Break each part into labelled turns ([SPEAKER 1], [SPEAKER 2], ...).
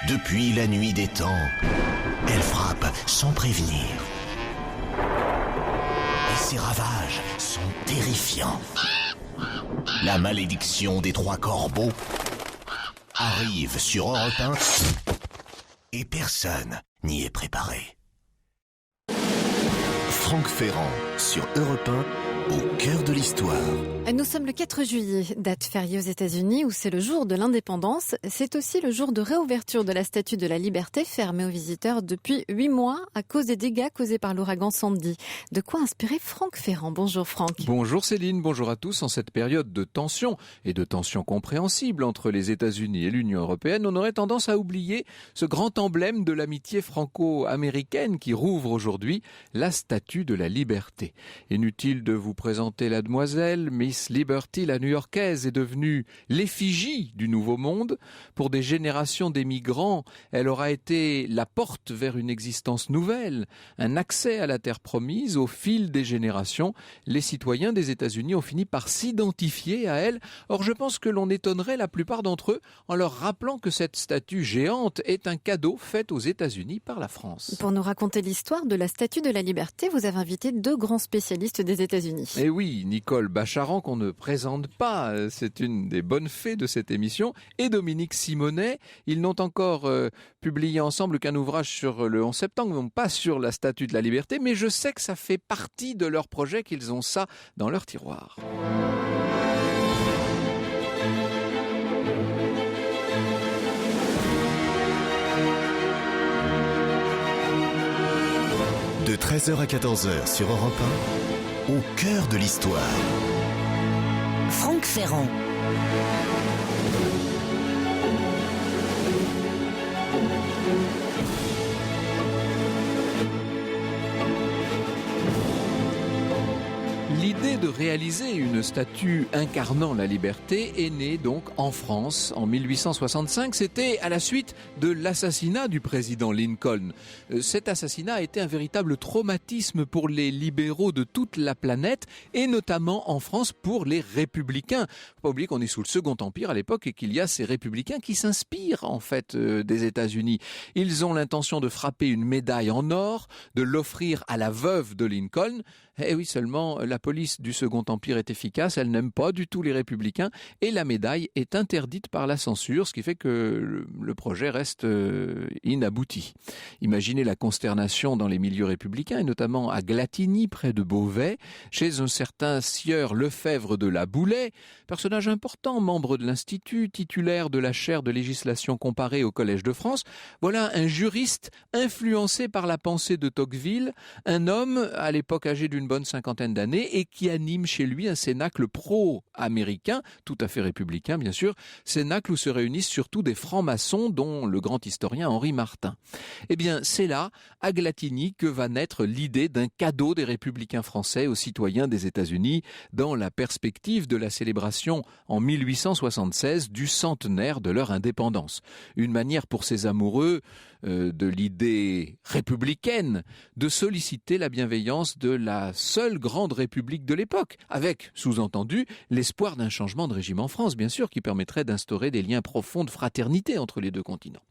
[SPEAKER 1] Depuis la nuit des temps, elle frappe sans prévenir. Et ses ravages sont terrifiants. La malédiction des 3 corbeaux arrive sur Europe 1 et personne n'y est préparé. Franck Ferrand sur Europe 1. Au cœur de l'histoire.
[SPEAKER 2] Nous sommes le 4 juillet, date fériée aux États-Unis où c'est le jour de l'indépendance. C'est aussi le jour de réouverture de la Statue de la Liberté fermée aux visiteurs depuis 8 mois à cause des dégâts causés par l'ouragan Sandy. De quoi inspirer Franck Ferrand. Bonjour Franck.
[SPEAKER 3] Bonjour Céline, bonjour à tous. En cette période de tension et de tension compréhensible entre les États-Unis et l'Union européenne, on aurait tendance à oublier ce grand emblème de l'amitié franco-américaine qui rouvre aujourd'hui la Statue de la Liberté. Inutile de vous présenter la demoiselle, Miss Liberty, la New-Yorkaise, est devenue l'effigie du Nouveau Monde. Pour des générations d'émigrants, elle aura été la porte vers une existence nouvelle, un accès à la terre promise. Au fil des générations, les citoyens des États-Unis ont fini par s'identifier à elle. Or, je pense que l'on étonnerait la plupart d'entre eux en leur rappelant que cette statue géante est un cadeau fait aux États-Unis par la France.
[SPEAKER 2] Pour nous raconter l'histoire de la Statue de la Liberté, vous avez invité 2 grands spécialistes des États-Unis.
[SPEAKER 3] Et oui, Nicole Bacharan, qu'on ne présente pas, c'est une des bonnes fées de cette émission, et Dominique Simonet. Ils n'ont encore publié ensemble qu'un ouvrage sur le 11 septembre, non pas sur la Statue de la Liberté, mais je sais que ça fait partie de leur projet, qu'ils ont ça dans leur tiroir.
[SPEAKER 1] De 13h à 14h sur Europe 1, au cœur de l'histoire.
[SPEAKER 4] Franck Ferrand.
[SPEAKER 3] L'idée de réaliser une statue incarnant la liberté est née donc en France en 1865. C'était à la suite de l'assassinat du président Lincoln. Cet assassinat a été un véritable traumatisme pour les libéraux de toute la planète et notamment en France pour les républicains. Faut pas oublier qu'on est sous le Second Empire à l'époque et qu'il y a ces républicains qui s'inspirent en fait des États-Unis. Ils ont l'intention de frapper une médaille en or, de l'offrir à la veuve de Lincoln. Eh oui, seulement la police du Second Empire est efficace, elle n'aime pas du tout les républicains et la médaille est interdite par la censure, ce qui fait que le projet reste inabouti. Imaginez la consternation dans les milieux républicains et notamment à Glatigny, près de Beauvais, chez un certain sieur Lefebvre de la Boulaye, personnage important, membre de l'Institut, titulaire de la chaire de législation comparée au Collège de France. Voilà un juriste influencé par la pensée de Tocqueville, un homme à l'époque âgé d'une bonne 50aine d'années et qui anime chez lui un cénacle pro-américain, tout à fait républicain bien sûr, cénacle où se réunissent surtout des francs-maçons dont le grand historien Henri Martin. Eh bien c'est là, à Glatigny, que va naître l'idée d'un cadeau des républicains français aux citoyens des États-Unis dans la perspective de la célébration en 1876 du centenaire de leur indépendance. Une manière pour ces amoureux de l'idée républicaine de solliciter la bienveillance de la seule grande république de l'époque, avec, sous-entendu, l'espoir d'un changement de régime en France, bien sûr, qui permettrait d'instaurer des liens profonds de fraternité entre les 2 continents.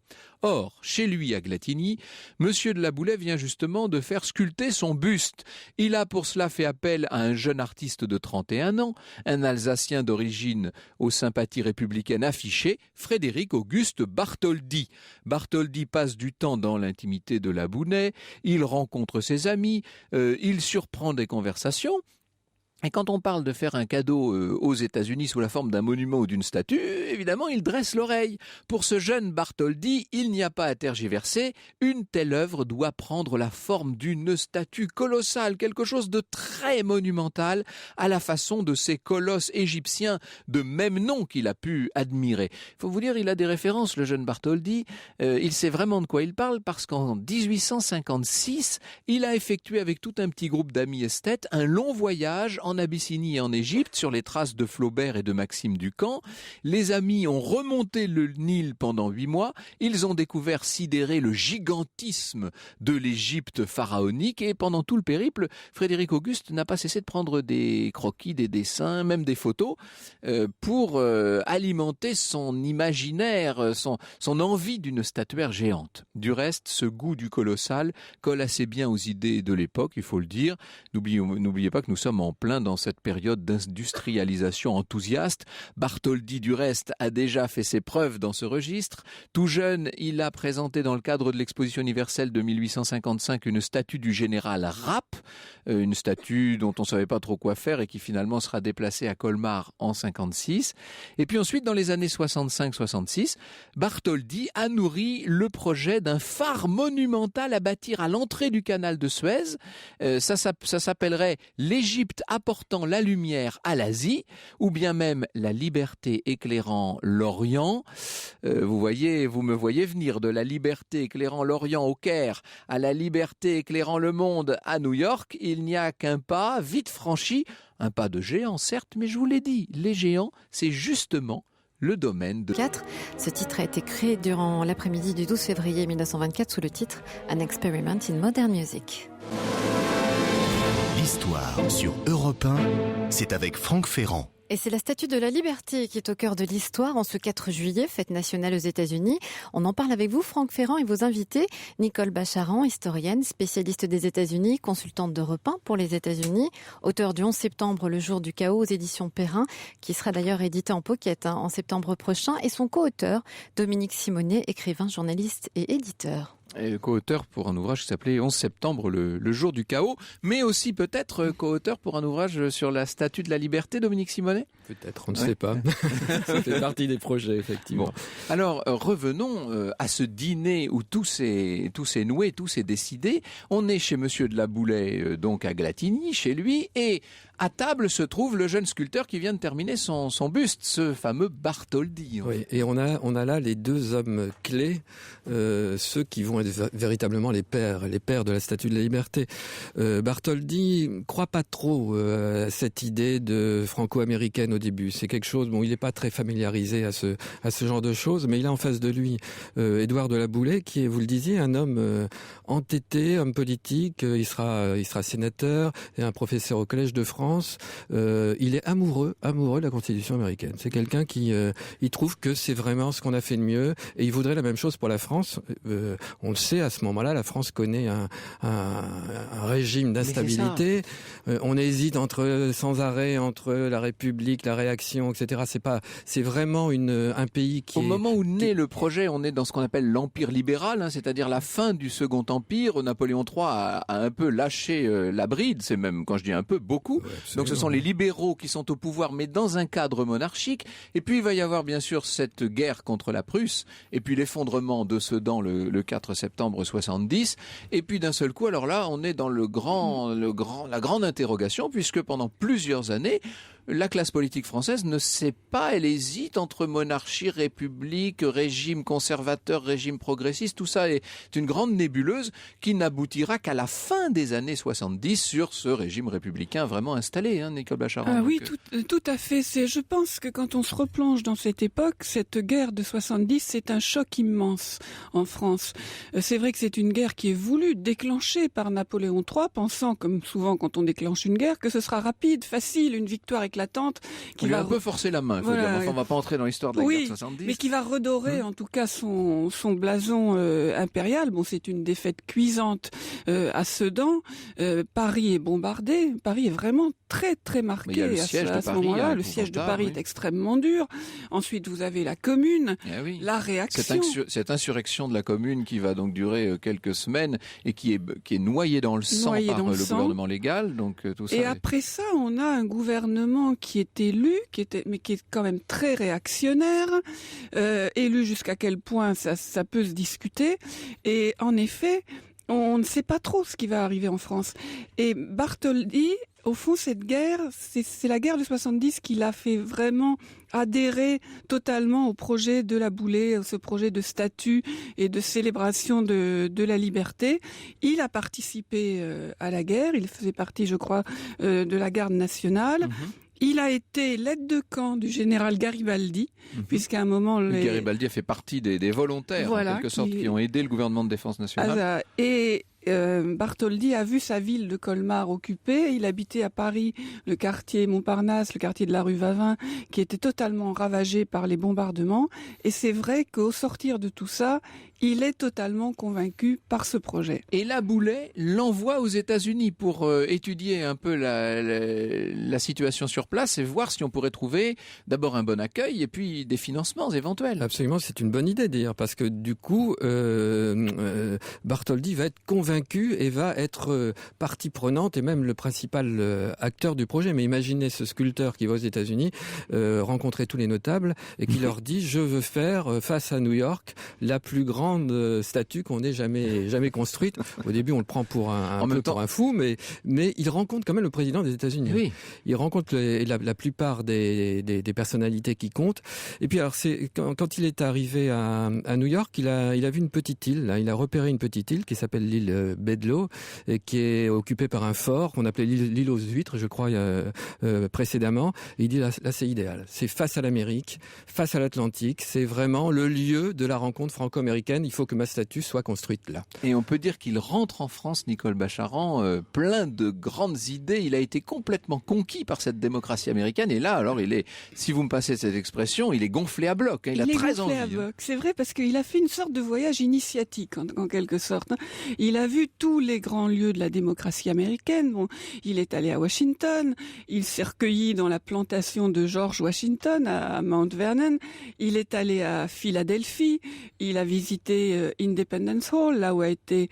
[SPEAKER 3] Or, chez lui à Glatigny, Monsieur de la Boulaye vient justement de faire sculpter son buste. Il a pour cela fait appel à un jeune artiste de 31 ans, un Alsacien d'origine aux sympathies républicaines affichées, Frédéric Auguste Bartholdi. Bartholdi passe du temps dans l'intimité de la Boulaye, il rencontre ses amis, il surprend des conversations. Et quand on parle de faire un cadeau aux États-Unis sous la forme d'un monument ou d'une statue, évidemment, il dresse l'oreille. Pour ce jeune Bartholdi, il n'y a pas à tergiverser. Une telle œuvre doit prendre la forme d'une statue colossale, quelque chose de très monumental, à la façon de ces colosses égyptiens de même nom qu'il a pu admirer. Il faut vous dire, il a des références, le jeune Bartholdi. Il sait vraiment de quoi il parle parce qu'en 1856, il a effectué avec tout un petit groupe d'amis esthètes un long voyage en en Abyssinie et en Égypte sur les traces de Flaubert et de Maxime Ducamp. Les amis ont remonté le Nil pendant 8 mois. Ils ont découvert sidéré le gigantisme de l'Égypte pharaonique et pendant tout le périple, Frédéric Auguste n'a pas cessé de prendre des croquis, des dessins, même des photos pour alimenter son imaginaire, son envie d'une statuaire géante. Du reste, ce goût du colossal colle assez bien aux idées de l'époque, il faut le dire. N'oubliez pas que nous sommes en plein dans cette période d'industrialisation enthousiaste. Bartholdi, du reste, a déjà fait ses preuves dans ce registre. Tout jeune, il a présenté dans le cadre de l'exposition universelle de 1855 une statue du général Rapp, une statue dont on ne savait pas trop quoi faire et qui finalement sera déplacée à Colmar en 56. Et puis ensuite, dans les années 65-66, Bartholdi a nourri le projet d'un phare monumental à bâtir à l'entrée du canal de Suez. Ça s'appellerait l'Égypte apportant la lumière à l'Asie, ou bien même la liberté éclairant l'Orient. Vous me voyez venir de la liberté éclairant l'Orient au Caire à la liberté éclairant le monde à New York. Il n'y a qu'un pas vite franchi, un pas de géant certes, mais je vous l'ai dit, les géants, c'est justement le domaine de...
[SPEAKER 2] Ce titre a été créé durant l'après-midi du 12 février 1924 sous le titre An Experiment in Modern Music.
[SPEAKER 1] L'histoire sur Europe 1, c'est avec Franck Ferrand.
[SPEAKER 2] Et c'est la Statue de la Liberté qui est au cœur de l'histoire en ce 4 juillet, fête nationale aux États-Unis. On en parle avec vous, Franck Ferrand, et vos invités. Nicole Bacharan, historienne, spécialiste des États-Unis, consultante d'Europe 1 pour les États-Unis, auteur du 11 septembre, le jour du chaos aux éditions Perrin, qui sera d'ailleurs édité en pocket en septembre prochain, et son co-auteur, Dominique Simonet, écrivain, journaliste et éditeur.
[SPEAKER 3] Et co-auteur pour un ouvrage qui s'appelait 11 septembre, le jour du chaos, mais aussi peut-être co-auteur pour un ouvrage sur la Statue de la Liberté, Dominique Simonet ?
[SPEAKER 4] Peut-être, on ne sait pas. Ça fait partie des projets, effectivement.
[SPEAKER 3] Bon. Alors, revenons à ce dîner où tout s'est noué, tout s'est décidé. On est chez Monsieur de la Boulaye, donc à Glatigny, chez lui, et à table se trouve le jeune sculpteur qui vient de terminer son buste, ce fameux Bartholdi.
[SPEAKER 4] Oui, et on a là les 2 hommes clés, ceux qui vont être véritablement les pères de la Statue de la Liberté. Bartholdi croit pas trop à cette idée de franco-américaine au début. C'est quelque chose, il n'est pas très familiarisé à ce genre de choses, mais il a en face de lui Édouard de la Boulaye, qui est, vous le disiez, un homme entêté, homme politique. Il sera sénateur et un professeur au Collège de France. Il est amoureux de la Constitution américaine. C'est quelqu'un qui il trouve que c'est vraiment ce qu'on a fait de mieux, et il voudrait la même chose pour la France. On le sait, à ce moment-là, la France connaît un régime d'instabilité. On hésite sans arrêt entre la République, la réaction, etc. C'est vraiment un pays qui
[SPEAKER 3] Au moment où naît le projet, on est dans ce qu'on appelle l'Empire libéral, c'est-à-dire la fin du Second Empire. Napoléon III a un peu lâché la bride, c'est même, quand je dis un peu, beaucoup. Ouais, donc ce sont les libéraux qui sont au pouvoir, mais dans un cadre monarchique. Et puis il va y avoir bien sûr cette guerre contre la Prusse, et puis l'effondrement de Sedan le 4 septembre 70. Et puis d'un seul coup, alors là, on est dans la grande interrogation, puisque pendant plusieurs années, la classe politique française ne sait pas, elle hésite entre monarchie, république, régime conservateur, régime progressiste. Tout ça est une grande nébuleuse qui n'aboutira qu'à la fin des années 70 sur ce régime républicain vraiment installé, Nicole Bacharan.
[SPEAKER 5] Oui, tout à fait. Je pense que quand on se replonge dans cette époque, cette guerre de 70, c'est un choc immense en France. C'est vrai que c'est une guerre qui est voulue, déclenchée par Napoléon III, pensant, comme souvent quand on déclenche une guerre, que ce sera rapide, facile, une victoire éclatante.
[SPEAKER 3] Qui va un peu forcer la main, il faut dire. Enfin, on va pas entrer dans l'histoire de la guerre de 70.
[SPEAKER 5] Mais qui va redorer en tout cas son blason impérial. Bon, c'est une défaite cuisante à Sedan. Paris est bombardé. Paris est vraiment très très marqué à ce moment-là. Le siège de Paris est extrêmement dur. Ensuite, vous avez la Commune, la réaction.
[SPEAKER 3] Cette insurrection de la Commune qui va donc durer quelques semaines et qui est noyée dans le sang par le gouvernement légal. Donc, tout ça
[SPEAKER 5] après ça, on a un gouvernement qui est élu, mais qui est quand même très réactionnaire, élu jusqu'à quel point ça peut se discuter. Et en effet, on ne sait pas trop ce qui va arriver en France. Et Bartholdi Au fond, cette guerre, c'est la guerre de 70 qui l'a fait vraiment adhérer totalement au projet de la Boulay, ce projet de statut et de célébration de la liberté. Il a participé à la guerre, il faisait partie, je crois, de la garde nationale. Il a été l'aide de camp du général Garibaldi, puisqu'à un moment...
[SPEAKER 3] Garibaldi a fait partie des volontaires, en quelque sorte, qui ont aidé le gouvernement de défense nationale.
[SPEAKER 5] Et Bartholdi a vu sa ville de Colmar occupée. Il habitait à Paris le quartier Montparnasse, le quartier de la rue Vavin, qui était totalement ravagé par les bombardements. Et c'est vrai qu'au sortir de tout ça, il est totalement convaincu par ce projet.
[SPEAKER 3] Et la Boulay l'envoie aux États-Unis pour étudier un peu la situation sur place et voir si on pourrait trouver d'abord un bon accueil et puis des financements éventuels.
[SPEAKER 4] Absolument, c'est une bonne idée d'ailleurs, parce que du coup, Bartholdi va être convaincu et va être partie prenante et même le principal acteur du projet. Mais imaginez ce sculpteur qui va aux États-Unis rencontrer tous les notables et qui leur dit: je veux faire face à New York la plus grande statue qu'on ait jamais construite. Au début, on le prend pour un fou, mais il rencontre quand même le président des États-Unis.
[SPEAKER 3] Oui.
[SPEAKER 4] Il rencontre la plupart des personnalités qui comptent. Et puis alors, quand il est arrivé à New York, il a vu une petite île. Là, il a repéré une petite île qui s'appelle l'île Bedloe, et qui est occupée par un fort qu'on appelait l'île aux huîtres, je crois, précédemment. Et il dit là, c'est idéal. C'est face à l'Amérique, face à l'Atlantique. C'est vraiment le lieu de la rencontre franco-américaine. Il faut que ma statue soit construite là.
[SPEAKER 3] Et on peut dire qu'il rentre en France, Nicole Bacharan, plein de grandes idées. Il a été complètement conquis par cette démocratie américaine. Et là, alors, si vous me passez cette expression, il est gonflé à bloc. Il a très envie.
[SPEAKER 5] C'est vrai, parce qu'il a fait une sorte de voyage initiatique, en quelque sorte. Il a vu tous les grands lieux de la démocratie américaine. Bon, il est allé à Washington, il s'est recueilli dans la plantation de George Washington à Mount Vernon, il est allé à Philadelphie, il a visité Independence Hall, là où a été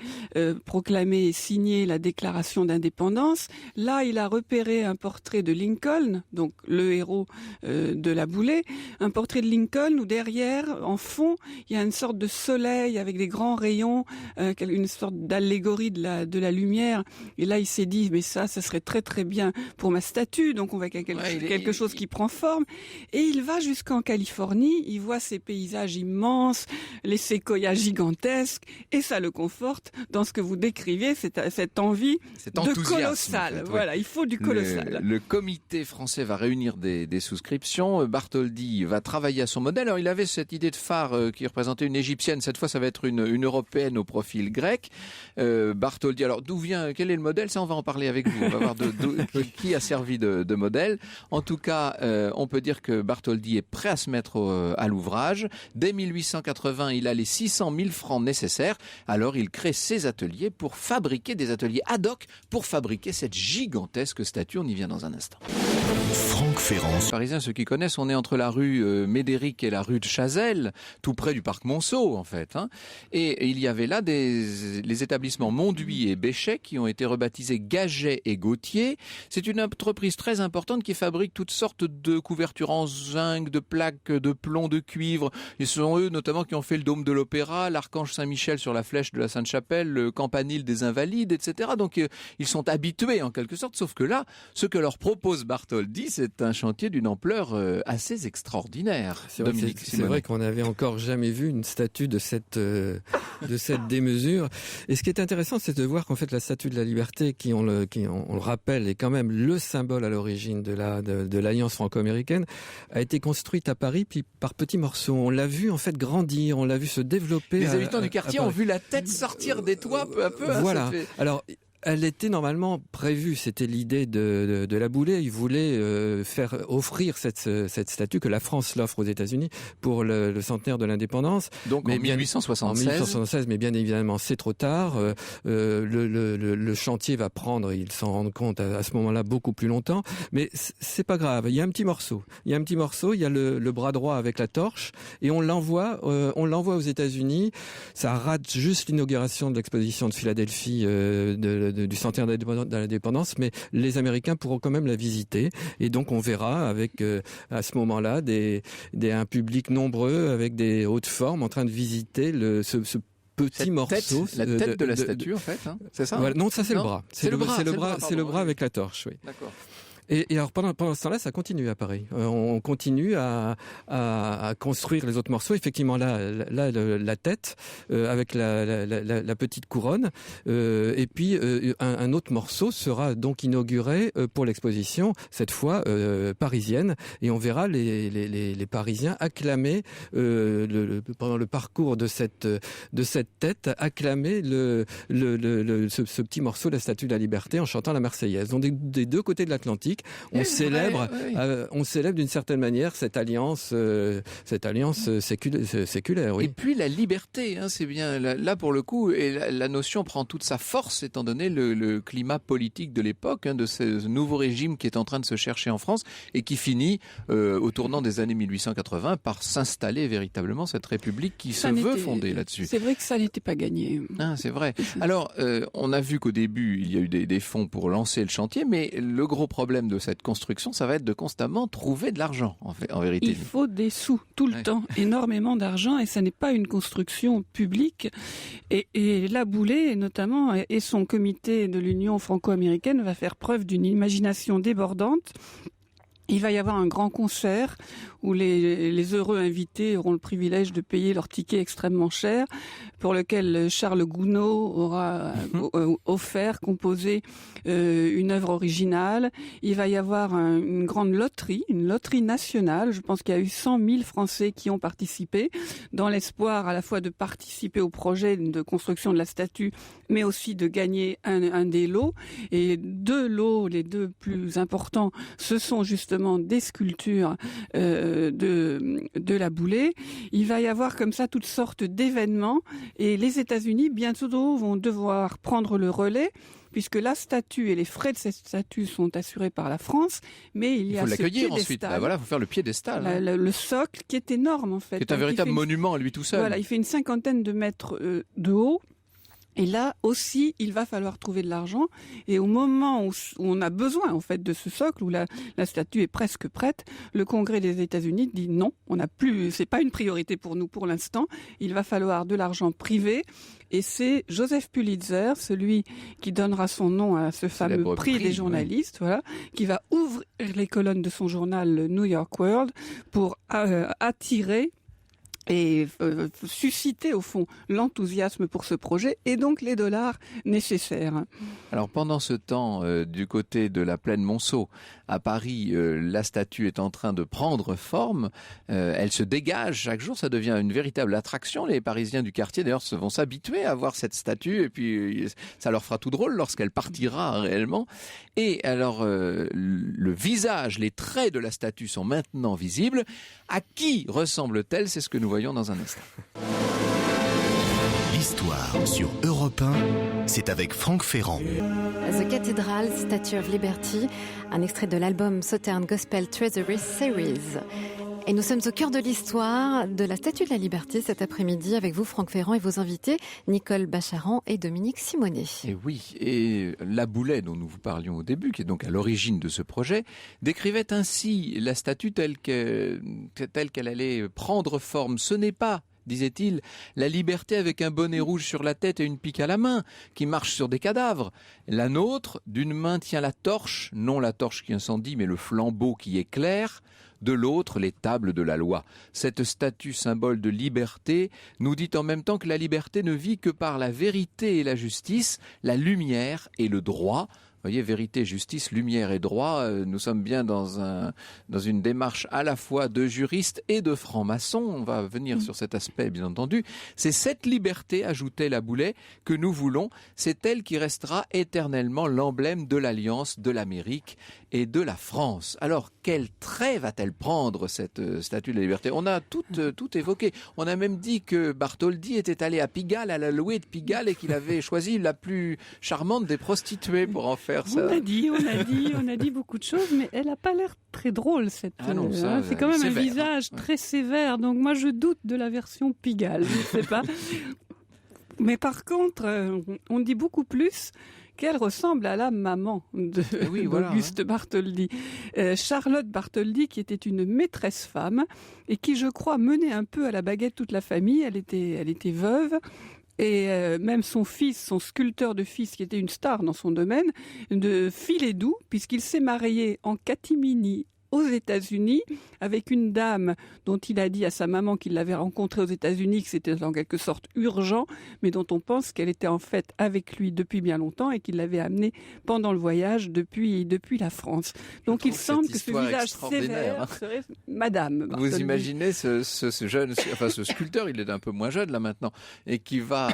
[SPEAKER 5] proclamée et signée la déclaration d'indépendance. Là, il a repéré un portrait de Lincoln, donc le héros de la Boulay, un portrait de Lincoln où derrière, en fond, il y a une sorte de soleil avec des grands rayons, une sorte d'allégorie de la lumière. Et là, il s'est dit, mais ça serait très très bien pour ma statue. Donc on va quelque chose qui prend forme. Et il va jusqu'en Californie. Il voit ces paysages immenses, les séquoias gigantesques, et ça le conforte dans ce que vous décrivez, cette envie de colossal. En fait, voilà, il faut du colossal.
[SPEAKER 3] Le comité français va réunir des souscriptions. Bartholdi va travailler à son modèle. Alors il avait cette idée de phare qui représentait une égyptienne. Cette fois, ça va être une européenne au profil grec. Bartholdi, alors quel est le modèle? Ça, on va en parler avec vous. On va voir qui a servi de modèle. En tout cas, on peut dire que Bartholdi est prêt à se mettre à l'ouvrage. Dès 1880, il a les 600 000 francs nécessaires. Alors, il crée ses ateliers pour fabriquer des ateliers ad hoc pour fabriquer cette gigantesque statue. On y vient dans un instant.
[SPEAKER 1] Franck Ferrand.
[SPEAKER 3] Parisiens, ceux qui connaissent, on est entre la rue Médéric et la rue de Chazelles, tout près du parc Monceau, en fait. Et il y avait là les établissements Monduit et Béchet qui ont été rebaptisés Gaget et Gauthier. C'est une entreprise très importante qui fabrique toutes sortes de couvertures en zinc, de plaques de plomb, de cuivre. Et ce sont eux notamment qui ont fait le dôme de l'Opéra, l'Archange Saint-Michel sur la flèche de la Sainte-Chapelle, le campanile des Invalides, etc. Donc ils sont habitués en quelque sorte, sauf que là, ce que leur propose Bartholdi, c'est un chantier d'une ampleur assez extraordinaire.
[SPEAKER 4] C'est vrai qu'on n'avait encore jamais vu une statue de cette démesure. Et ce qui est intéressant, c'est de voir qu'en fait la statue de la liberté, on le rappelle, est quand même le symbole à l'origine de l'alliance franco-américaine, a été construite à Paris puis par petits morceaux. On l'a vu en fait grandir, on l'a vu se développer.
[SPEAKER 3] Les habitants du quartier ont vu la tête sortir des toits peu à peu.
[SPEAKER 4] Voilà. Alors, elle était normalement prévue, c'était l'idée de la Boulay. Il voulait offrir cette statue, que la France l'offre aux États-Unis pour le centenaire de l'indépendance.
[SPEAKER 3] Donc en 1876.
[SPEAKER 4] En 1876, mais bien évidemment c'est trop tard. Le chantier va prendre, ils s'en rendent compte à ce moment-là, beaucoup plus longtemps. Mais c'est pas grave. Il y a un petit morceau. Il y a le bras droit avec la torche et on l'envoie aux États-Unis. Ça rate juste l'inauguration de l'exposition de Philadelphie du centenaire de l'indépendance, mais les Américains pourront quand même la visiter. Et donc on verra avec à ce moment-là un public nombreux avec des hautes formes en train de visiter ce petits morceaux.
[SPEAKER 3] La tête de la statue, en fait, hein, c'est ça?
[SPEAKER 4] Voilà. Non, ça c'est le bras.
[SPEAKER 3] C'est le
[SPEAKER 4] bras avec la torche, oui.
[SPEAKER 3] D'accord.
[SPEAKER 4] Et alors pendant ce temps-là, ça continue à Paris. On continue à construire les autres morceaux. Effectivement, la tête avec la petite couronne. Et puis un autre morceau sera donc inauguré pour l'exposition, cette fois parisienne. Et on verra les Parisiens acclamer pendant le parcours de cette tête, acclamer ce petit morceau de la Statue de la Liberté en chantant la Marseillaise. Donc des deux côtés de l'Atlantique. On célèbre d'une certaine manière cette alliance séculaire. Oui.
[SPEAKER 3] Et puis la liberté, hein, c'est bien là pour le coup, et la notion prend toute sa force étant donné le climat politique de l'époque, hein, de ce nouveau régime qui est en train de se chercher en France et qui finit au tournant des années 1880 par s'installer véritablement cette République qui se veut fondée là-dessus.
[SPEAKER 5] C'est vrai que ça n'était pas gagné.
[SPEAKER 3] Ah, c'est vrai. Alors, on a vu qu'au début, il y a eu des fonds pour lancer le chantier, mais le gros problème de cette construction, ça va être de constamment trouver de l'argent, en vérité.
[SPEAKER 5] Il faut des sous, tout le temps, énormément d'argent, et ça n'est pas une construction publique. Et La Boulée, notamment, et son comité de l'Union franco-américaine va faire preuve d'une imagination débordante. Il va y avoir un grand concert où les heureux invités auront le privilège de payer leur ticket extrêmement cher, pour lequel Charles Gounod aura composé une œuvre originale. Il va y avoir une grande loterie, une loterie nationale. Je pense qu'il y a eu 100 000 Français qui ont participé, dans l'espoir à la fois de participer au projet de construction de la statue, mais aussi de gagner un des lots. Et deux lots, les deux plus importants, ce sont justement des sculptures de La Boulée. Il va y avoir comme ça toutes sortes d'événements, et les États-Unis bientôt vont devoir prendre le relais, puisque la statue et les frais de cette statue sont assurés par la France, mais il faut
[SPEAKER 3] l'accueillir ensuite. Voilà, faut faire le piédestal.
[SPEAKER 5] Le socle qui est énorme en fait.
[SPEAKER 3] Qui est un véritable monument à lui tout seul.
[SPEAKER 5] Voilà, il fait une 50aine de mètres de haut. Et là aussi, il va falloir trouver de l'argent. Et au moment où on a besoin en fait de ce socle, où la statue est presque prête, le Congrès des États-Unis dit non, on n'a plus, c'est pas une priorité pour nous pour l'instant. Il va falloir de l'argent privé. Et c'est Joseph Pulitzer, celui qui donnera son nom à ce fameux prix des journalistes, voilà, qui va ouvrir les colonnes de son journal le New York World pour attirer et susciter au fond l'enthousiasme pour ce projet et donc les dollars nécessaires.
[SPEAKER 3] Alors pendant ce temps, du côté de la plaine Monceau, à Paris, la statue est en train de prendre forme, elle se dégage chaque jour, ça devient une véritable attraction. Les Parisiens du quartier d'ailleurs vont s'habituer à voir cette statue et puis ça leur fera tout drôle lorsqu'elle partira réellement. Et alors le visage, les traits de la statue sont maintenant visibles. À qui ressemble-t-elle? C'est ce que nous voyons dans un instant.
[SPEAKER 1] L'histoire sur Europe 1, c'est avec Franck Ferrand.
[SPEAKER 2] The Cathedral, Statue of Liberty, un extrait de l'album Southern Gospel Treasury Series. Et nous sommes au cœur de l'histoire de la Statue de la Liberté cet après-midi avec vous, Franck Ferrand, et vos invités, Nicole Bacharan et Dominique Simonet.
[SPEAKER 3] Et oui, et La Boulée, dont nous vous parlions au début, qui est donc à l'origine de ce projet, décrivait ainsi la statue telle qu'elle allait prendre forme. Ce n'est pas, disait-il, la liberté avec un bonnet rouge sur la tête et une pique à la main, qui marche sur des cadavres. La nôtre, d'une main tient la torche, non la torche qui incendie, mais le flambeau qui éclaire. De l'autre, les tables de la loi. Cette statue, symbole de liberté, nous dit en même temps que la liberté ne vit que par la vérité et la justice, la lumière et le droit. Vous voyez, vérité, justice, lumière et droit, nous sommes bien dans une démarche à la fois de juriste et de franc-maçon. On va venir sur cet aspect, bien entendu. C'est cette liberté, ajoutait La Boulée, que nous voulons. C'est elle qui restera éternellement l'emblème de l'Alliance, de l'Amérique et de la France. Alors, quel trait va-t-elle prendre, cette statue de la liberté? On a tout évoqué. On a même dit que Bartholdi était allé à Pigalle, à la louée de Pigalle, et qu'il avait choisi la plus charmante des prostituées pour en faire ça.
[SPEAKER 5] On a dit beaucoup de choses, mais elle n'a pas l'air très drôle, cette.
[SPEAKER 3] Ah non, ça,
[SPEAKER 5] c'est quand même
[SPEAKER 3] sévère,
[SPEAKER 5] un visage très sévère, donc moi je doute de la version Pigalle, je ne sais pas. Mais par contre, on dit beaucoup plus qu'elle ressemble à la maman d'Auguste Bartholdi. Charlotte Bartholdi, qui était une maîtresse femme et qui, je crois, menait un peu à la baguette toute la famille. Elle était veuve. Et même son fils, son sculpteur de fils, qui était une star dans son domaine, de filet doux, puisqu'il s'est marié en catimini aux États-Unis avec une dame dont il a dit à sa maman qu'il l'avait rencontrée aux États-Unis, que c'était en quelque sorte urgent, mais dont on pense qu'elle était en fait avec lui depuis bien longtemps et qu'il l'avait amenée pendant le voyage depuis la France. Donc il semble que ce visage sévère serait Madame Bartholdi.
[SPEAKER 3] Vous imaginez ce jeune, enfin ce sculpteur, il est un peu moins jeune là maintenant, et qui va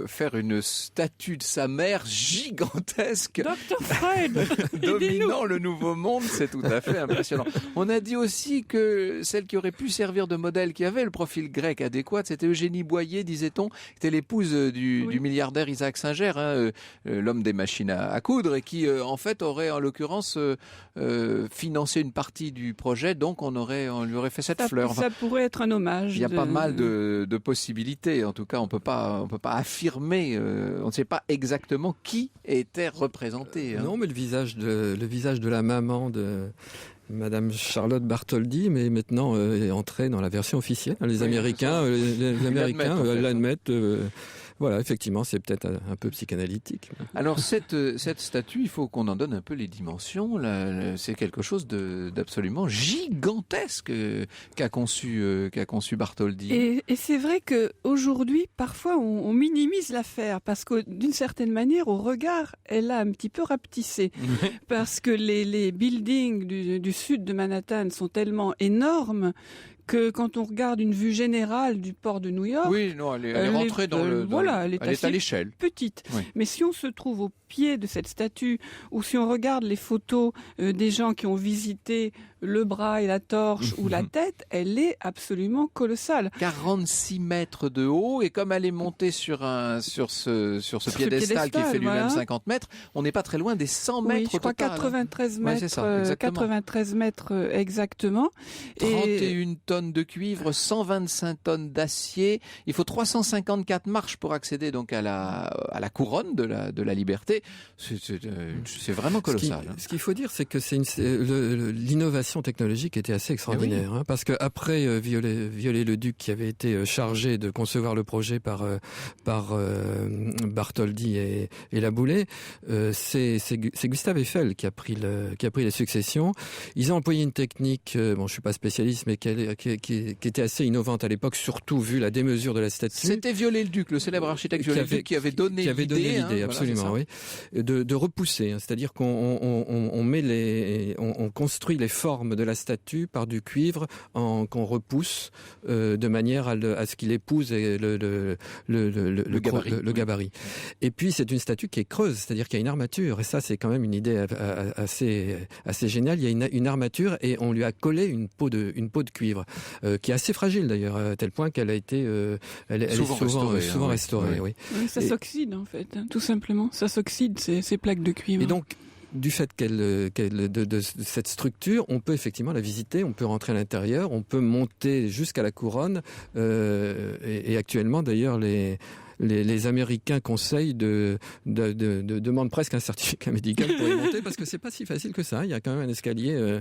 [SPEAKER 3] faire une statue de sa mère gigantesque,
[SPEAKER 5] Dr. Freud,
[SPEAKER 3] dominant le Nouveau Monde. C'est tout à fait impressionnant. On a dit aussi que celle qui aurait pu servir de modèle, qui avait le profil grec adéquat, c'était Eugénie Boyer, disait-on, qui était l'épouse du milliardaire Isaac Singer, l'homme des machines à coudre, et qui en fait aurait en l'occurrence financé une partie du projet, donc on lui aurait fait cette fleur.
[SPEAKER 5] Ça pourrait être un hommage.
[SPEAKER 3] Il y a pas mal de possibilités. En tout cas, on peut pas affirmer. On ne sait pas exactement qui était représenté.
[SPEAKER 4] Non, mais le visage de la maman de Madame Charlotte Bartholdi, mais maintenant est entrée dans la version officielle. Les Américains l'admettent. Voilà, effectivement, c'est peut-être un peu psychanalytique.
[SPEAKER 3] Alors cette statue, il faut qu'on en donne un peu les dimensions. C'est quelque chose d'absolument gigantesque qu'a conçu Bartholdi.
[SPEAKER 5] Et c'est vrai qu'aujourd'hui, parfois, on minimise l'affaire parce que d'une certaine manière, au regard, elle a un petit peu rapetissé. Parce que les buildings du sud de Manhattan sont tellement énormes que quand on regarde une vue générale du port de New York,
[SPEAKER 3] elle est rentrée elle est à l'échelle.
[SPEAKER 5] Petite. Oui. Mais si on se trouve au pied de cette statue, ou si on regarde les photos des gens qui ont visité le bras et la torche ou la tête, elle est absolument colossale.
[SPEAKER 3] 46 mètres de haut, et comme elle est montée sur ce piédestal qui fait lui-même 50 mètres, on n'est pas très loin des 100 mètres
[SPEAKER 5] je crois
[SPEAKER 3] total.
[SPEAKER 5] 93 mètres, c'est ça, 93 mètres exactement.
[SPEAKER 3] 31 tonnes de cuivre, 125 tonnes d'acier. Il faut 354 marches pour accéder donc à la couronne de la liberté. C'est vraiment colossal.
[SPEAKER 4] Ce qu'il faut dire, c'est que l'innovation technologique était assez extraordinaire, parce que après Viollet-le-Duc, qui avait été chargé de concevoir le projet par Bartholdi et Laboulaye, c'est Gustave Eiffel qui a pris la succession. Ils ont employé une technique, je suis pas spécialiste, mais qui était assez innovante à l'époque, surtout vu la démesure de la statue.
[SPEAKER 3] C'était Viollet-le-Duc, le célèbre architecte Viollet-le-Duc, qui avait donné l'idée,
[SPEAKER 4] absolument, oui, de repousser, c'est-à-dire qu'on construit les formes de la statue par du cuivre qu'on repousse de manière à ce qu'il épouse le gabarit. Et puis c'est une statue qui est creuse, c'est-à-dire qu'il y a une armature, et ça c'est quand même une idée assez géniale. Il y a une armature et on lui a collé une peau de cuivre qui est assez fragile d'ailleurs, à tel point qu'elle a été souvent restaurée. Oui.
[SPEAKER 5] Oui, ça s'oxyde en fait, tout simplement. Ça s'oxyde ces plaques de cuivre.
[SPEAKER 4] Et donc du fait de cette structure, on peut effectivement la visiter, on peut rentrer à l'intérieur, on peut monter jusqu'à la couronne, et actuellement d'ailleurs les Américains conseillent demandent presque un certificat médical pour y monter, parce que c'est pas si facile que ça. Il y a quand même un escalier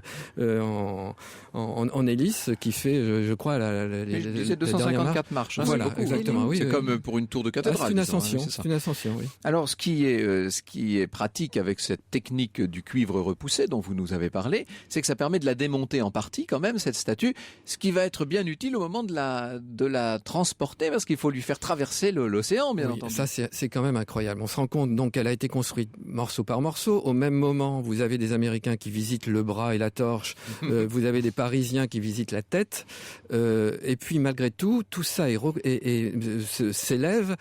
[SPEAKER 4] en hélice qui fait, je crois,
[SPEAKER 3] c'est 254 marches.
[SPEAKER 4] Voilà, exactement. Oui,
[SPEAKER 3] c'est comme pour une tour de cathédrale.
[SPEAKER 4] C'est une ascension. C'est une ascension. Oui.
[SPEAKER 3] Alors, ce qui est pratique avec cette technique du cuivre repoussé dont vous nous avez parlé, c'est que ça permet de la démonter en partie quand même, cette statue, ce qui va être bien utile au moment de la transporter, parce qu'il faut lui faire traverser l'océan, bien entendu.
[SPEAKER 4] Ça, c'est quand même incroyable. On se rend compte donc qu'elle a été construite morceau par morceau. Au même moment, vous avez des Américains qui visitent le bras et la torche. Vous avez des Parisiens qui visitent la tête. Et puis, malgré tout ça s'élève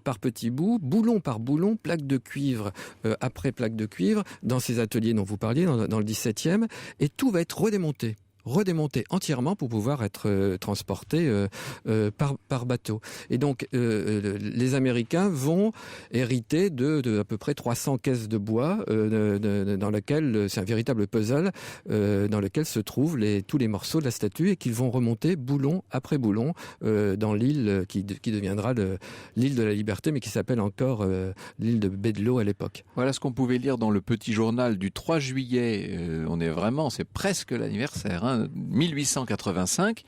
[SPEAKER 4] par petits bouts, boulon par boulon, plaque de cuivre après plaque de cuivre, dans ces ateliers dont vous parliez, dans le 17e. Et tout va être redémonté redémonter entièrement pour pouvoir être transportés par bateau. Et donc, les Américains vont hériter de à peu près 300 caisses de bois dans lequel c'est un véritable puzzle dans lequel se trouvent tous les morceaux de la statue et qu'ils vont remonter boulon après boulon dans l'île qui deviendra l'île de la Liberté, mais qui s'appelle encore l'île de Bedloe à l'époque.
[SPEAKER 3] Voilà ce qu'on pouvait lire dans le petit journal du 3 juillet. C'est presque l'anniversaire, 1885.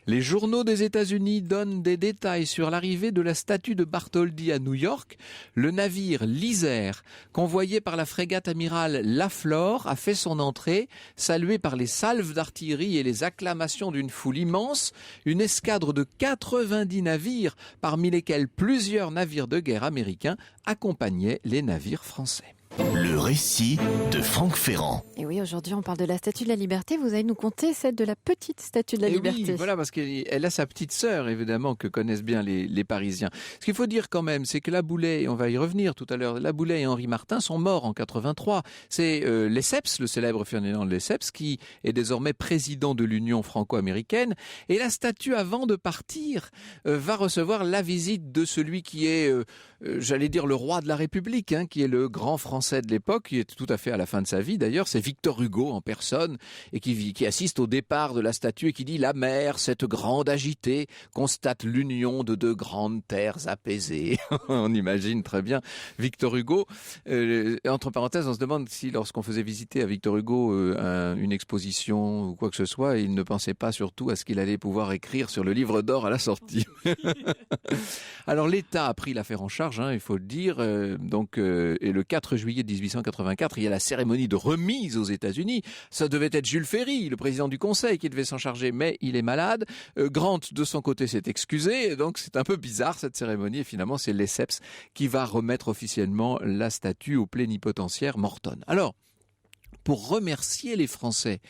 [SPEAKER 3] Les journaux des États-Unis donnent des détails sur l'arrivée de la statue de Bartholdi à New York. Le navire l'Isère, convoyé par la frégate amirale La Flore, a fait son entrée, salué par les salves d'artillerie et les acclamations d'une foule immense. Une escadre de 90 navires, parmi lesquels plusieurs navires de guerre américains, accompagnaient les navires français.
[SPEAKER 1] Le récit de Franck Ferrand.
[SPEAKER 2] Et oui, aujourd'hui on parle de la Statue de la Liberté. Vous allez nous conter celle de la petite Statue de la Liberté.
[SPEAKER 3] Oui, voilà, parce qu'elle a sa petite sœur, évidemment, que connaissent bien les Parisiens. Ce qu'il faut dire quand même, c'est que Laboulaye, on va y revenir tout à l'heure, Laboulaye et Henri Martin sont morts en 83. C'est Lesseps, le célèbre Ferdinand Lesseps, qui est désormais président de l'Union franco-américaine. Et la statue, avant de partir, va recevoir la visite de celui qui est, j'allais dire, le roi de la République, qui est le grand Français de l'époque, qui est tout à fait à la fin de sa vie d'ailleurs, c'est Victor Hugo en personne, et qui assiste au départ de la statue et qui dit « La mer, cette grande agitée, constate l'union de deux grandes terres apaisées. » On imagine très bien Victor Hugo. Entre parenthèses, on se demande si lorsqu'on faisait visiter à Victor Hugo une exposition ou quoi que ce soit, il ne pensait pas surtout à ce qu'il allait pouvoir écrire sur le livre d'or à la sortie. Alors l'État a pris l'affaire en charge, il faut le dire, et le 4 juillet 1884, il y a la cérémonie de remise aux États-Unis. Ça devait être Jules Ferry, le président du Conseil, qui devait s'en charger, mais il est malade. Grant, de son côté, s'est excusé, donc c'est un peu bizarre cette cérémonie, et finalement c'est Lesseps qui va remettre officiellement la statue au plénipotentiaire Morton. Alors, pour remercier les Français,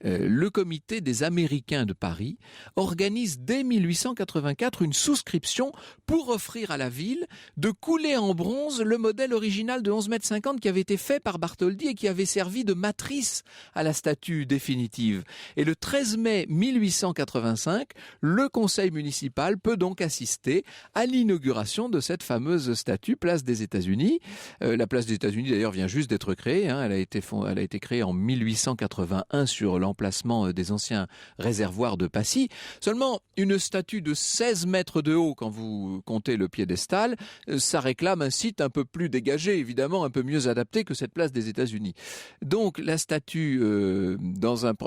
[SPEAKER 3] le comité des Américains de Paris organise dès 1884 une souscription pour offrir à la ville de couler en bronze le modèle original de 11,50 m qui avait été fait par Bartholdi et qui avait servi de matrice à la statue définitive. Et le 13 mai 1885, le conseil municipal peut donc assister à l'inauguration de cette fameuse statue Place des États-Unis. La Place des États-Unis d'ailleurs vient juste d'être créée, elle a été créée en 1881 sur l'emplacement des anciens réservoirs de Passy. Seulement, une statue de 16 mètres de haut, quand vous comptez le piédestal, ça réclame un site un peu plus dégagé, évidemment, un peu mieux adapté que cette place des États-Unis. Donc, la statue,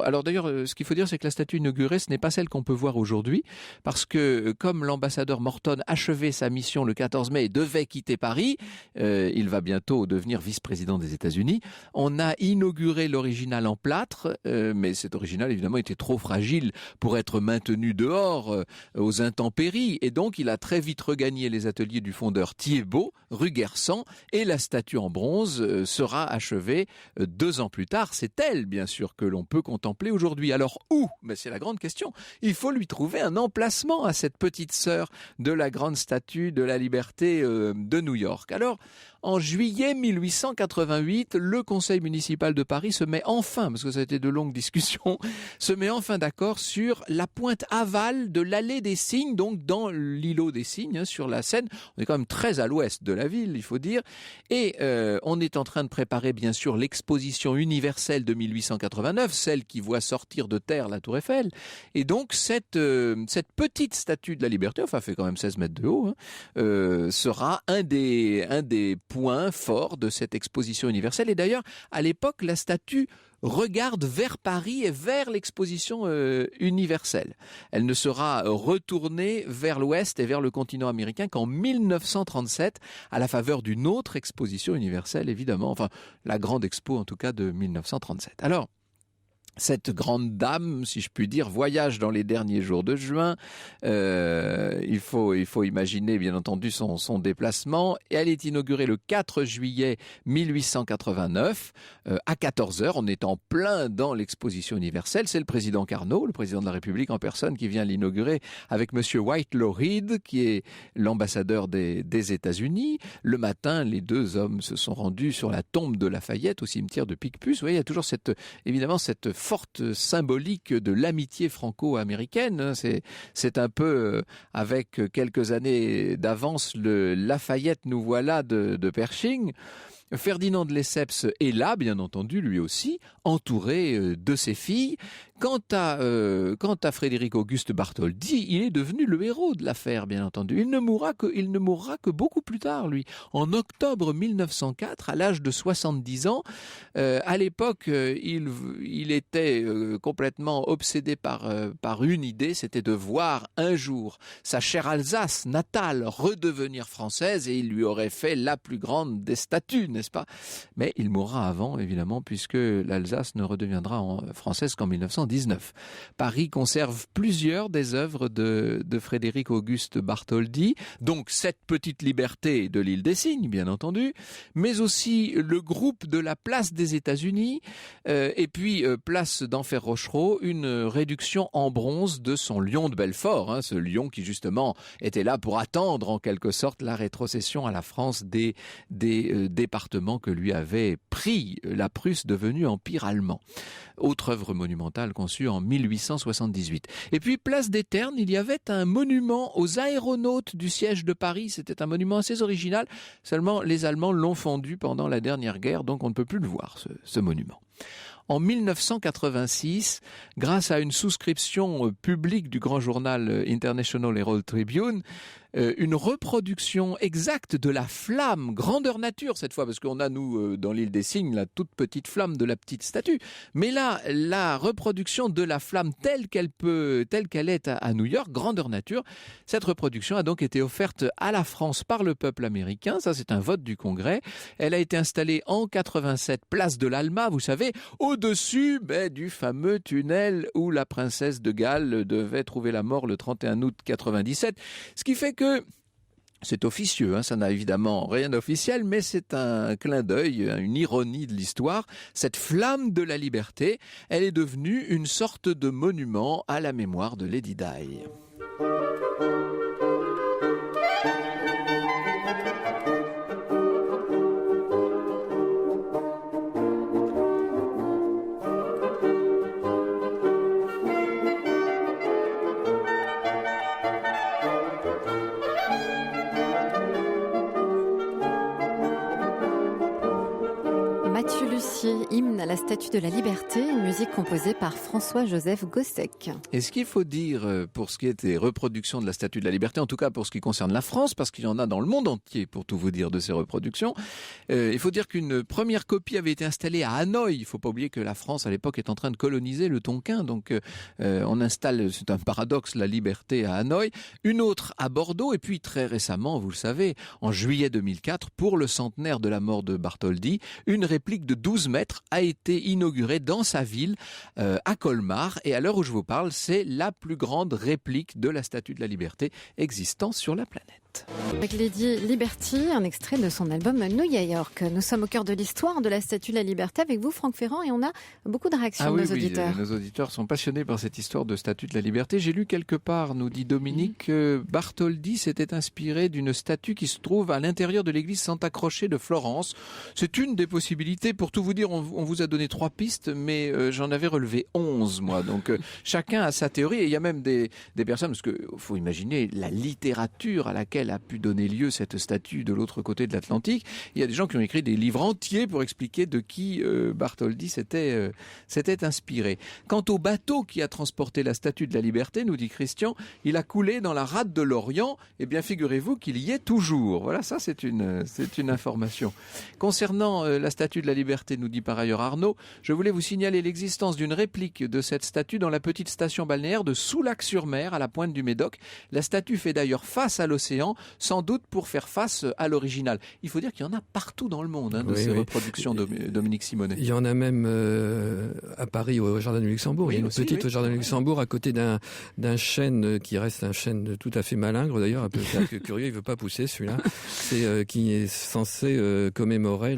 [SPEAKER 3] Alors d'ailleurs, ce qu'il faut dire, c'est que la statue inaugurée, ce n'est pas celle qu'on peut voir aujourd'hui, parce que comme l'ambassadeur Morton achevait sa mission le 14 mai et devait quitter Paris, il va bientôt devenir vice-président des États-Unis, on a inauguré l'original en plâtre, mais cet original, évidemment, était trop fragile pour être maintenu dehors aux intempéries. Et donc, il a très vite regagné les ateliers du fondeur Thiebaut, rue Guersan, et la statue en bronze sera achevée 2 ans plus tard. C'est elle, bien sûr, que l'on peut contempler aujourd'hui. Alors, où ? Mais c'est la grande question. Il faut lui trouver un emplacement à cette petite sœur de la grande statue de la Liberté de New York. Alors, en juillet 1888, le conseil municipal de Paris se met enfin, parce que ça a été de longues discussions, se met enfin d'accord sur la pointe aval de l'allée des Cygnes, donc dans l'îlot des Cygnes, sur la Seine. On est quand même très à l'ouest de la ville, il faut dire. Et on est en train de préparer, bien sûr, l'exposition universelle de 1889, celle qui voit sortir de terre la Tour Eiffel. Et donc, cette petite statue de la Liberté, enfin, fait quand même 16 mètres de haut, sera un des points forts de cette exposition universelle. Et d'ailleurs, à l'époque, la statue regarde vers Paris et vers l'exposition universelle. Elle ne sera retournée vers l'ouest et vers le continent américain qu'en 1937, à la faveur d'une autre exposition universelle, évidemment. Enfin, la grande expo, en tout cas, de 1937. Alors, cette grande dame, si je puis dire, voyage dans les derniers jours de juin. Il faut imaginer, bien entendu, son déplacement. Et elle est inaugurée le 4 juillet 1889 à 14h. On est en plein dans l'exposition universelle. C'est le président Carnot, le président de la République en personne, qui vient l'inaugurer avec monsieur Whitelaw Reid, qui est l'ambassadeur des États-Unis. Le matin, les 2 hommes se sont rendus sur la tombe de Lafayette au cimetière de Picpus. Vous voyez, il y a toujours évidemment cette forte symbolique de l'amitié franco-américaine. C'est un peu, avec quelques années d'avance, le Lafayette nous voilà de Pershing. Ferdinand de Lesseps est là, bien entendu, lui aussi, entouré de ses filles. Quant à Frédéric Auguste Bartholdi, il est devenu le héros de l'affaire, bien entendu. Il ne mourra que beaucoup plus tard, lui. En octobre 1904, à l'âge de 70 ans, à l'époque, il était complètement obsédé par une idée, c'était de voir un jour sa chère Alsace natale redevenir française, et il lui aurait fait la plus grande des statues, n'est-ce pas? Mais il mourra avant, évidemment, puisque l'Alsace ne redeviendra française qu'en 1919. Paris conserve plusieurs des œuvres de Frédéric Auguste Bartholdi, donc cette petite liberté de l'île des Cygnes, bien entendu, mais aussi le groupe de la place des États-Unis, et puis place d'Enfer Rochereau, une réduction en bronze de son lion de Belfort, ce lion qui justement était là pour attendre en quelque sorte la rétrocession à la France des départements que lui avait pris la Prusse devenue empire allemand. Autre œuvre monumentale conçue en 1878. Et puis, place des Ternes, il y avait un monument aux aéronautes du siège de Paris. C'était un monument assez original. Seulement, les Allemands l'ont fendu pendant la dernière guerre, donc on ne peut plus le voir, ce monument. En 1986, grâce à une souscription publique du grand journal International Herald Tribune, une reproduction exacte de la flamme, grandeur nature cette fois, parce qu'on a, nous, dans l'île des Cygnes, la toute petite flamme de la petite statue. Mais là, la reproduction de la flamme telle qu'elle est à New York, grandeur nature, cette reproduction a donc été offerte à la France par le peuple américain. Ça, c'est un vote du Congrès. Elle a été installée en 87, place de l'Alma, vous savez, au-dessus du fameux tunnel où la princesse de Galles devait trouver la mort le 31 août 97. Ce qui fait que c'est officieux, ça n'a évidemment rien d'officiel, mais c'est un clin d'œil, une ironie de l'histoire. Cette flamme de la liberté, elle est devenue une sorte de monument à la mémoire de Lady Di.
[SPEAKER 2] Mathieu Lussier, hymne à la Statue de la Liberté, une musique composée par François-Joseph Gossec.
[SPEAKER 3] Et ce qu'il faut dire pour ce qui est des reproductions de la Statue de la Liberté, en tout cas pour ce qui concerne la France, parce qu'il y en a dans le monde entier pour tout vous dire de ces reproductions, il faut dire qu'une première copie avait été installée à Hanoï. Il ne faut pas oublier que la France à l'époque est en train de coloniser le Tonkin, donc on installe, c'est un paradoxe, la liberté à Hanoï, une autre à Bordeaux, et puis très récemment, vous le savez, en juillet 2004, pour le centenaire de la mort de Bartholdi, une réplique de 12 mètres a été inaugurée dans sa ville, à Colmar, et à l'heure où je vous parle, c'est la plus grande réplique de la Statue de la Liberté existant sur la planète.
[SPEAKER 2] Avec Lady Liberty, un extrait de son album New York. Nous sommes au cœur de l'histoire de la Statue de la Liberté avec vous, Franck Ferrand, et on a beaucoup de réactions de nos auditeurs.
[SPEAKER 3] Nos auditeurs sont passionnés par cette histoire de Statue de la Liberté. J'ai lu quelque part, nous dit Dominique, que Bartholdi s'était inspiré d'une statue qui se trouve à l'intérieur de l'église Santa Croce de Florence. C'est une des possibilités. Pour tout vous dire, on vous a donné 3 pistes, mais j'en avais relevé 11, moi. Donc chacun a sa théorie, et il y a même des personnes, parce qu'il faut imaginer la littérature à laquelle a pu donner lieu cette statue de l'autre côté de l'Atlantique. Il y a des gens qui ont écrit des livres entiers pour expliquer de qui Bartholdi s'était inspiré. Quant au bateau qui a transporté la Statue de la Liberté, nous dit Christian, il a coulé dans la rade de l'Orient. Eh bien, figurez-vous qu'il y est toujours. Voilà, ça c'est une information. Concernant la Statue de la Liberté, nous dit par ailleurs Arnaud, je voulais vous signaler l'existence d'une réplique de cette statue dans la petite station balnéaire de Soulac-sur-Mer, à la pointe du Médoc. La statue fait d'ailleurs face à l'océan, sans doute pour faire face à l'original. Il faut dire qu'il y en a partout dans le monde, ces reproductions de Dominique Simonet.
[SPEAKER 4] Il y en a même à Paris, au Jardin du Luxembourg. Il y a une petite au Jardin du Luxembourg, à côt d'un chêne qui reste un chêne tout à fait malingre, d'ailleurs, un peu curieux, il ne veut pas pousser celui-là, qui est censé commémorer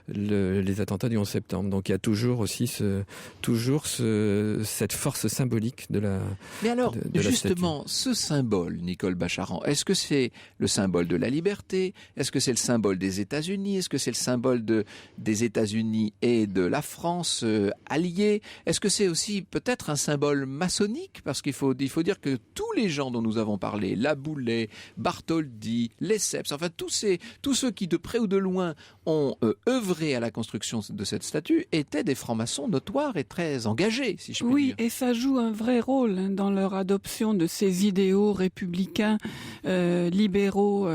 [SPEAKER 4] les attentats du 11 septembre. Donc il y a toujours aussi cette force symbolique de la
[SPEAKER 3] Mais alors,
[SPEAKER 4] de
[SPEAKER 3] justement,
[SPEAKER 4] la
[SPEAKER 3] ce symbole, Nicole Bacharan, est-ce que c'est le symbole de la liberté? Est-ce que c'est le symbole des États-Unis? Est-ce que c'est le symbole des États-Unis et de la France alliés? Est-ce que c'est aussi peut-être un symbole maçonnique? Parce qu'il faut dire que tous les gens dont nous avons parlé, Laboulaye, Bartholdi, Lesseps, enfin tous ceux qui de près ou de loin ont œuvré à la construction de cette statue étaient des francs-maçons notoires et très engagés, si je puis dire.
[SPEAKER 5] Oui, et ça joue un vrai rôle dans leur adoption de ces idéaux républicains, libéraux,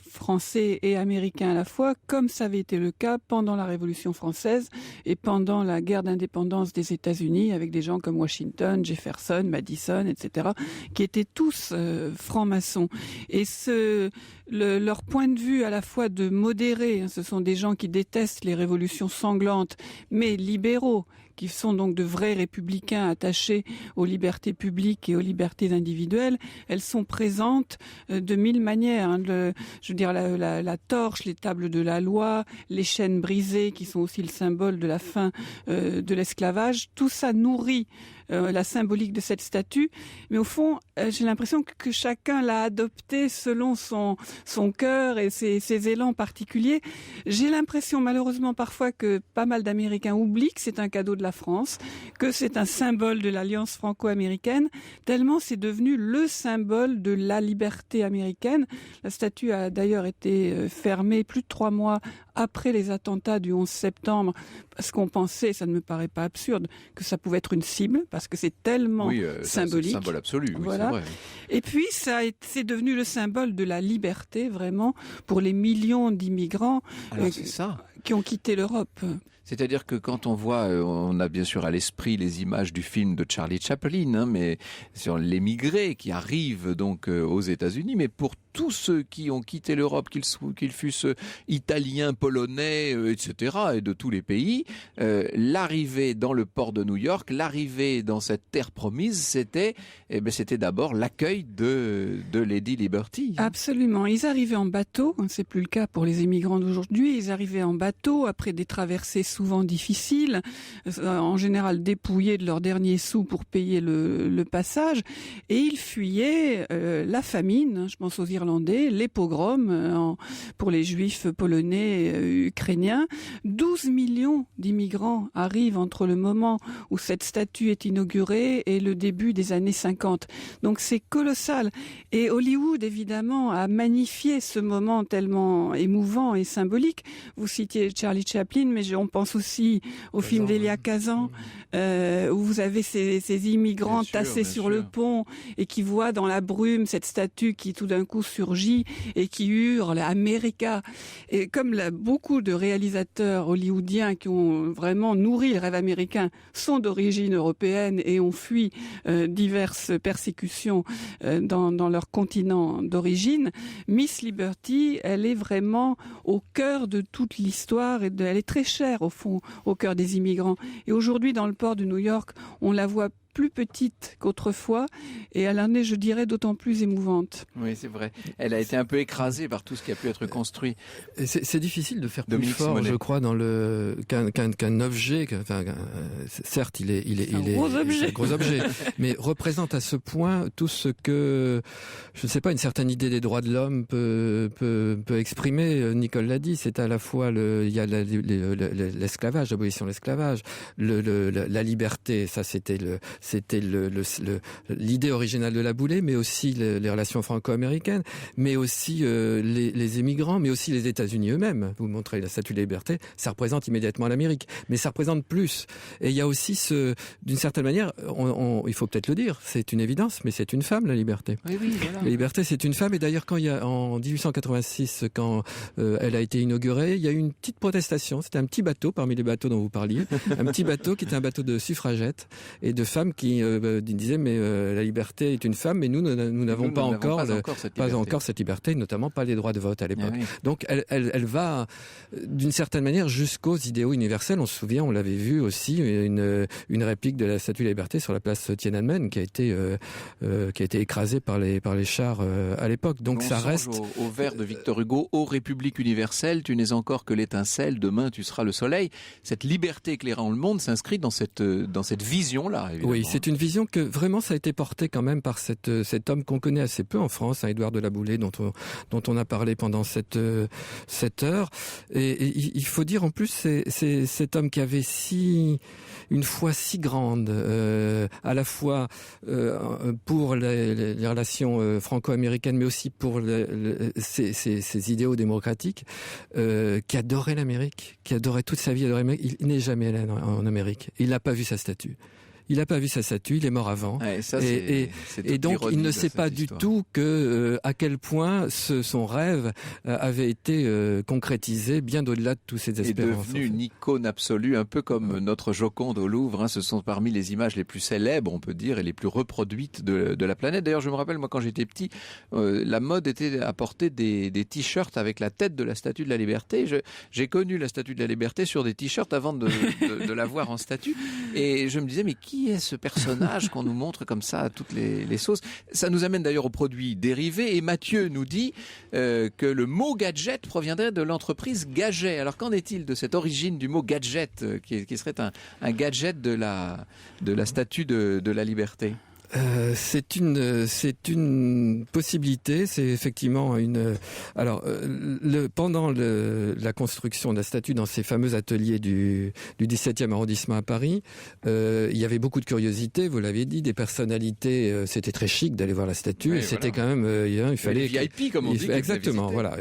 [SPEAKER 5] français et américains à la fois, comme ça avait été le cas pendant la Révolution française et pendant la guerre d'indépendance des États-Unis, avec des gens comme Washington, Jefferson, Madison, etc., qui étaient tous francs-maçons. Et leur point de vue à la fois de modérés, ce sont des gens qui détestent les révolutions sanglantes, mais libéraux, qui sont donc de vrais républicains attachés aux libertés publiques et aux libertés individuelles, elles sont présentes de mille manières. La torche, les tables de la loi, les chaînes brisées, qui sont aussi le symbole de la fin de l'esclavage, tout ça nourrit la symbolique de cette statue. Mais au fond, j'ai l'impression que chacun l'a adopté selon son cœur et ses élans particuliers. J'ai l'impression malheureusement parfois que pas mal d'Américains oublient que c'est un cadeau de la France, que c'est un symbole de l'alliance franco-américaine, tellement c'est devenu le symbole de la liberté américaine. La statue a d'ailleurs été fermée plus de 3 mois après les attentats du 11 septembre, parce qu'on pensait, ça ne me paraît pas absurde, que ça pouvait être une cible, parce que c'est tellement symbolique.
[SPEAKER 3] C'est un symbole absolu, oui,
[SPEAKER 5] voilà.
[SPEAKER 3] C'est vrai.
[SPEAKER 5] Et puis, c'est devenu le symbole de la liberté, vraiment, pour les millions d'immigrants qui ont quitté l'Europe.
[SPEAKER 3] C'est-à-dire que quand on voit, on a bien sûr à l'esprit les images du film de Charlie Chaplin, mais sur l'émigré qui arrive donc aux États-Unis, mais pour tous ceux qui ont quitté l'Europe, qu'ils fussent italiens, polonais, etc., et de tous les pays, l'arrivée dans le port de New York, l'arrivée dans cette terre promise, c'était d'abord l'accueil de Lady Liberty.
[SPEAKER 5] Absolument. Ils arrivaient en bateau, c'est plus le cas pour les immigrants d'aujourd'hui, ils arrivaient en bateau après des traversées souvent difficiles, en général dépouillés de leurs derniers sous pour payer le passage, et ils fuyaient la famine, je pense aux Irlandais, les pogroms pour les juifs polonais, ukrainiens. 12 millions d'immigrants arrivent entre le moment où cette statue est inaugurée et le début des années 50. Donc c'est colossal. Et Hollywood, évidemment, a magnifié ce moment tellement émouvant et symbolique. Vous citiez Charlie Chaplin, mais on pense aussi au film d'Elia Kazan, où vous avez ces immigrants tassés sur le pont et qui voient dans la brume cette statue qui tout d'un coup surgit et qui hurle « America ». Et comme beaucoup de réalisateurs hollywoodiens qui ont vraiment nourri le rêve américain sont d'origine européenne et ont fui diverses persécutions dans leur continent d'origine, Miss Liberty, elle est vraiment au cœur de toute l'histoire et elle est très chère au fond au cœur des immigrants. Et aujourd'hui, dans le port de New York, on la voit plus petite qu'autrefois et elle en est, je dirais, d'autant plus émouvante.
[SPEAKER 3] Oui, c'est vrai. Elle a été un peu écrasée par tout ce qui a pu être construit.
[SPEAKER 4] C'est difficile de faire
[SPEAKER 3] Dominique
[SPEAKER 4] plus fort,
[SPEAKER 3] Simonet.
[SPEAKER 4] je crois, dans qu'un objet. Certes, il est un gros objet, mais représente à ce point tout ce que, je ne sais pas, une certaine idée des droits de l'homme peut exprimer. Nicole l'a dit, c'est à la fois il y a l'esclavage, l'abolition de l'esclavage, la liberté. Ça, c'était l'idée originale de Laboulaye, mais aussi les relations franco-américaines, mais aussi les émigrants, mais aussi les États-Unis eux-mêmes. Vous montrez la Statue de la Liberté, ça représente immédiatement l'Amérique, mais ça représente plus. Et il y a aussi d'une certaine manière, il faut peut-être le dire, c'est une évidence, mais c'est une femme, la liberté.
[SPEAKER 3] Oui, voilà.
[SPEAKER 4] La liberté, c'est une femme, et d'ailleurs, en 1886, quand elle a été inaugurée, il y a eu une petite protestation. C'était un petit bateau, parmi les bateaux dont vous parliez, un petit bateau qui était un bateau de suffragettes et de femmes qui disaient mais la liberté est une femme, mais nous n'avons pas encore cette liberté, notamment pas les droits de vote à l'époque.
[SPEAKER 3] Ah oui.
[SPEAKER 4] Donc elle va d'une certaine manière jusqu'aux idéaux universels. On se souvient, on l'avait vu aussi, une réplique de la Statue de la Liberté sur la place Tiananmen qui a été écrasée par les chars à l'époque. Donc ça reste
[SPEAKER 3] au vers de Victor Hugo, ô République universelle, tu n'es encore que l'étincelle, demain tu seras le soleil. Cette liberté éclairant le monde s'inscrit dans cette vision-là, évidemment.
[SPEAKER 4] Oui, c'est une vision que vraiment ça a été porté quand même par cet homme qu'on connaît assez peu en France, Édouard de la Boulay, dont on a parlé pendant cette heure. Et il faut dire en plus, c'est cet homme qui avait une foi si grande, à la fois pour les relations franco-américaines, mais aussi pour ses idéaux démocratiques, qui adorait l'Amérique, qui adorait toute sa vie, adorait l'Amérique. Il n'est jamais allé en Amérique. Il n'a pas vu sa statue. Il n'a pas vu sa statue, il est mort avant.
[SPEAKER 3] Ouais, ça,
[SPEAKER 4] et donc, il ne sait pas du tout à quel point son rêve avait été concrétisé bien au-delà de tous ses espérances.
[SPEAKER 3] Il est devenu une icône absolue, un peu comme notre Joconde au Louvre. Ce sont parmi les images les plus célèbres, on peut dire, et les plus reproduites de la planète. D'ailleurs, je me rappelle, moi, quand j'étais petit, la mode était à porter des t-shirts avec la tête de la Statue de la Liberté. J'ai connu la Statue de la Liberté sur des t-shirts avant de la voir en statue. Et je me disais, mais qui est ce personnage qu'on nous montre comme ça à toutes les sauces? Ça nous amène d'ailleurs aux produits dérivés, et Mathieu nous dit que le mot gadget proviendrait de l'entreprise Gadget. Alors qu'en est-il de cette origine du mot gadget qui serait un gadget de la Statue de la Liberté?
[SPEAKER 4] C'est une possibilité, c'est effectivement alors pendant la construction de la statue dans ces fameux ateliers du 17e arrondissement à Paris, il y avait beaucoup de curiosité, vous l'avez dit, des personnalités, c'était très chic d'aller voir la statue,
[SPEAKER 3] oui,
[SPEAKER 4] et c'était
[SPEAKER 3] voilà.
[SPEAKER 4] quand même il fallait
[SPEAKER 3] VIP comme on dit.
[SPEAKER 4] Exactement, voilà,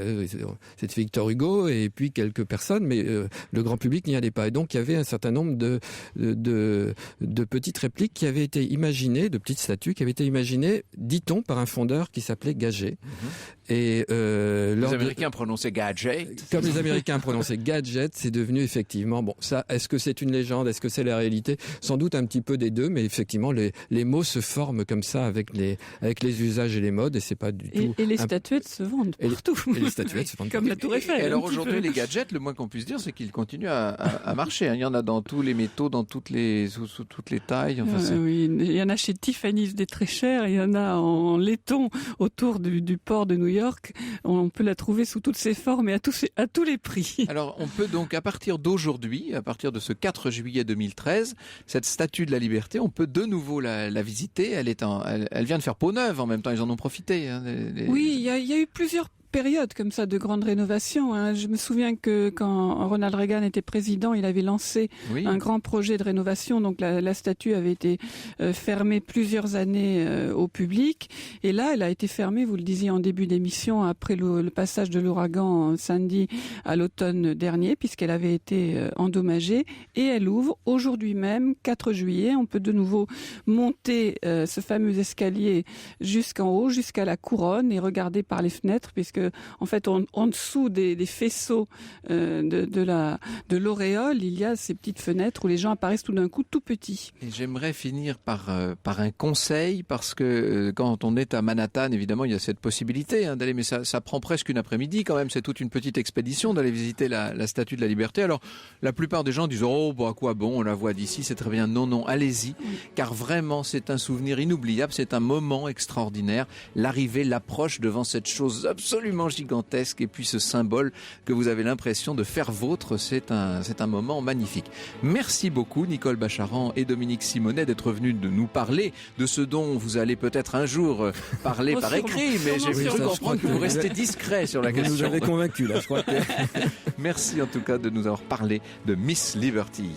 [SPEAKER 4] c'était Victor Hugo et puis quelques personnes, mais le grand public n'y allait pas, et donc il y avait un certain nombre de petites répliques qui avaient été imaginées, de petites statues qui avait été imaginée, dit-on, par un fondeur qui s'appelait Gadget. Et
[SPEAKER 3] les Américains prononçaient gadget.
[SPEAKER 4] Comme les Américains prononçaient gadget, c'est devenu effectivement, bon, ça, est-ce que c'est une légende, est-ce que c'est la réalité? Sans doute un petit peu des deux, mais effectivement, les mots se forment comme ça avec les usages et les modes, et c'est pas du tout.
[SPEAKER 5] Et les statuettes se vendent partout.
[SPEAKER 4] Et les statuettes se vendent
[SPEAKER 5] comme la Tour Eiffel.
[SPEAKER 3] Et alors aujourd'hui, les gadgets, le moins qu'on puisse dire, c'est qu'ils continuent à marcher. Il y en a dans tous les métaux, dans sous toutes les tailles. Enfin,
[SPEAKER 5] oui, il y en a chez Tiffany's des très chers, il y en a en laiton autour du port de New York. On peut la trouver sous toutes ses formes et à tous les prix.
[SPEAKER 3] Alors on peut donc, à partir d'aujourd'hui, à partir de ce 4 juillet 2013, cette Statue de la Liberté, on peut de nouveau la visiter. Elle vient de faire peau neuve en même temps, ils en ont profité.
[SPEAKER 5] Oui, il y a eu plusieurs période comme ça de grande rénovation. Je me souviens que quand Ronald Reagan était président, il avait lancé un grand projet de rénovation. Donc la statue avait été fermée plusieurs années au public. Et là, elle a été fermée, vous le disiez en début d'émission, après le passage de l'ouragan Sandy à l'automne dernier, puisqu'elle avait été endommagée. Et elle ouvre aujourd'hui même, 4 juillet. On peut de nouveau monter ce fameux escalier jusqu'en haut, jusqu'à la couronne, et regarder par les fenêtres, puisque en fait, en dessous des faisceaux de l'auréole, il y a ces petites fenêtres où les gens apparaissent tout d'un coup tout petits.
[SPEAKER 3] Et j'aimerais finir par un conseil, parce que quand on est à Manhattan, évidemment, il y a cette possibilité d'aller, mais ça prend presque une après-midi quand même. C'est toute une petite expédition d'aller visiter la Statue de la Liberté. Alors, la plupart des gens disent « Oh, à quoi bon, on la voit d'ici, c'est très bien. » Non, allez-y, car vraiment, c'est un souvenir inoubliable, c'est un moment extraordinaire. L'arrivée, l'approche devant cette chose absolument gigantesque, et puis ce symbole que vous avez l'impression de faire vôtre, c'est un moment magnifique. Merci beaucoup Nicole Bacharan et Dominique Simonet d'être venus de nous parler de ce dont vous allez peut-être un jour parler par écrit, mais j'ai cru comprendre que vous restez discret sur la question.
[SPEAKER 4] Vous nous avez convaincus là, je crois.
[SPEAKER 3] Merci en tout cas de nous avoir parlé de Miss Liberty.